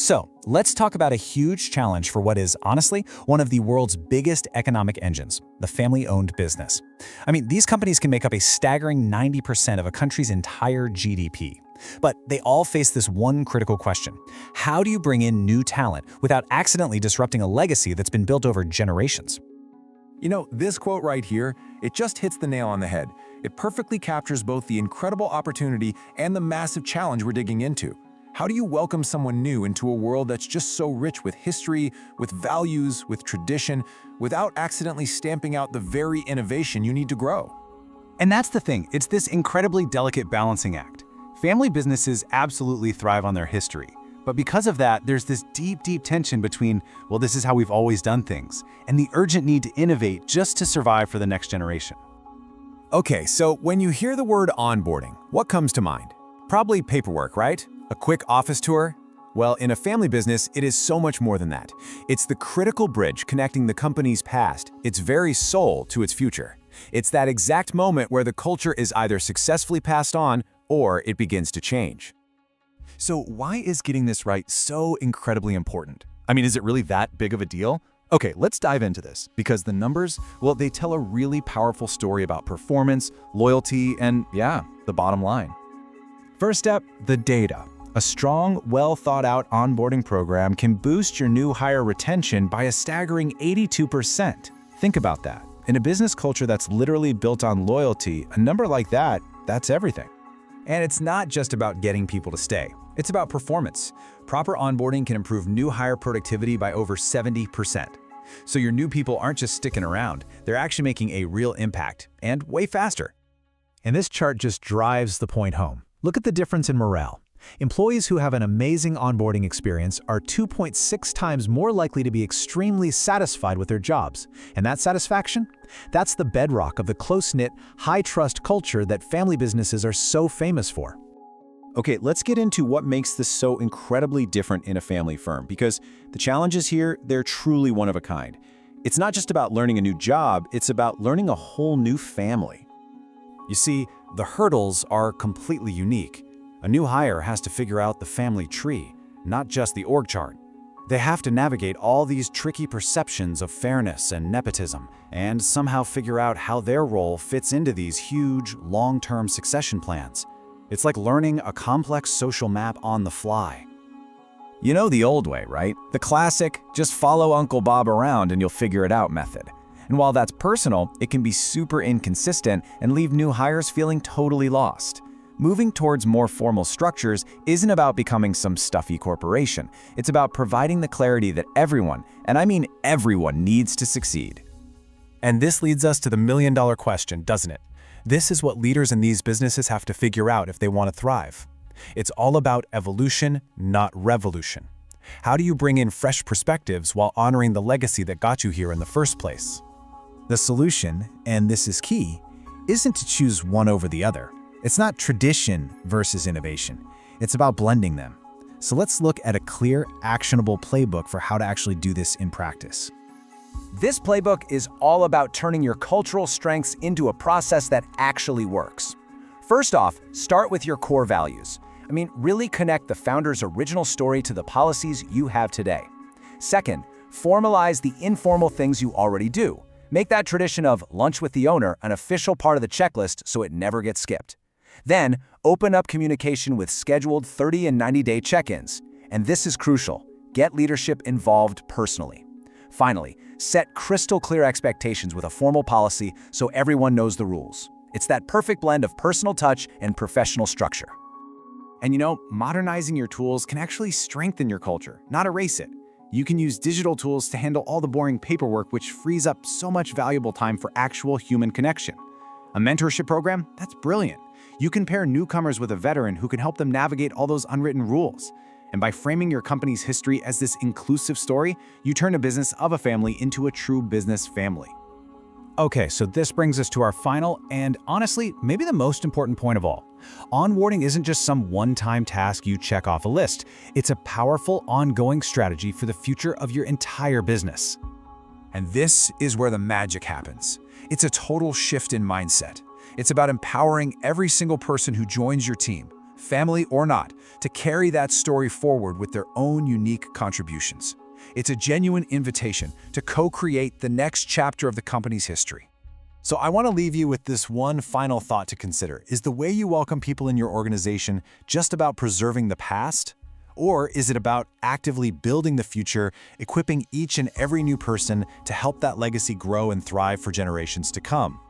So, let's talk about a huge challenge for what is, honestly, one of the world's biggest economic engines, the family-owned business. These companies can make up a staggering 90% of a country's entire GDP. But they all face this one critical question. How do you bring in new talent without accidentally disrupting a legacy that's been built over generations? This quote right here, it just hits the nail on the head. It perfectly captures both the incredible opportunity and the massive challenge we're digging into. How do you welcome someone new into a world that's just so rich with history, with values, with tradition, without accidentally stamping out the very innovation you need to grow? And that's the thing, it's this incredibly delicate balancing act. Family businesses absolutely thrive on their history. But because of that, there's this deep tension between, well, this is how we've always done things, and the urgent need to innovate just to survive for the next generation. Okay, so when you hear the word onboarding, what comes to mind? Probably paperwork, right? A quick office tour? Well, in a family business, it is so much more than that. It's the critical bridge connecting the company's past, its very soul, to its future. It's that exact moment where the culture is either successfully passed on or it begins to change. So why is getting this right so incredibly important? Is it really that big of a deal? Okay, let's dive into this, because the numbers, well, they tell a really powerful story about performance, loyalty, and yeah, the bottom line. First step, the data. A strong, well-thought-out onboarding program can boost your new hire retention by a staggering 82%. Think about that. In a business culture that's literally built on loyalty, a number like that, that's everything. And it's not just about getting people to stay. It's about performance. Proper onboarding can improve new hire productivity by over 70%. So your new people aren't just sticking around, they're actually making a real impact, and way faster. And this chart just drives the point home. Look at the difference in morale. Employees who have an amazing onboarding experience are 2.6 times more likely to be extremely satisfied with their jobs. And that satisfaction? That's the bedrock of the close-knit, high-trust culture that family businesses are so famous for. Okay, let's get into what makes this so incredibly different in a family firm, because the challenges here, they're truly one of a kind. It's not just about learning a new job, it's about learning a whole new family. You see, the hurdles are completely unique. A new hire has to figure out the family tree, not just the org chart. They have to navigate all these tricky perceptions of fairness and nepotism, and somehow figure out how their role fits into these huge, long-term succession plans. It's like learning a complex social map on the fly. You know the old way, right? The classic, just follow Uncle Bob around and you'll figure it out method. And while that's personal, it can be super inconsistent and leave new hires feeling totally lost. Moving towards more formal structures isn't about becoming some stuffy corporation. It's about providing the clarity that everyone, and I mean everyone, needs to succeed. And this leads us to the million-dollar question, doesn't it? This is what leaders in these businesses have to figure out if they want to thrive. It's all about evolution, not revolution. How do you bring in fresh perspectives while honoring the legacy that got you here in the first place? The solution, and this is key, isn't to choose one over the other. It's not tradition versus innovation. It's about blending them. So let's look at a clear, actionable playbook for how to actually do this in practice. This playbook is all about turning your cultural strengths into a process that actually works. First off, start with your core values. Really connect the founder's original story to the policies you have today. Second, formalize the informal things you already do. Make that tradition of lunch with the owner an official part of the checklist so it never gets skipped. Then, open up communication with scheduled 30 and 90-day check-ins. And this is crucial. Get leadership involved personally. Finally, set crystal clear expectations with a formal policy so everyone knows the rules. It's that perfect blend of personal touch and professional structure. And modernizing your tools can actually strengthen your culture, not erase it. You can use digital tools to handle all the boring paperwork, which frees up so much valuable time for actual human connection. A mentorship program? That's brilliant. You can pair newcomers with a veteran who can help them navigate all those unwritten rules. And by framing your company's history as this inclusive story, you turn a business of a family into a true business family. Okay, so this brings us to our final and honestly, maybe the most important point of all. Onboarding isn't just some one-time task you check off a list. It's a powerful, ongoing strategy for the future of your entire business. And this is where the magic happens. It's a total shift in mindset. It's about empowering every single person who joins your team, family or not, to carry that story forward with their own unique contributions. It's a genuine invitation to co-create the next chapter of the company's history. So I want to leave you with this one final thought to consider. Is the way you welcome people in your organization just about preserving the past? Or is it about actively building the future, equipping each and every new person to help that legacy grow and thrive for generations to come?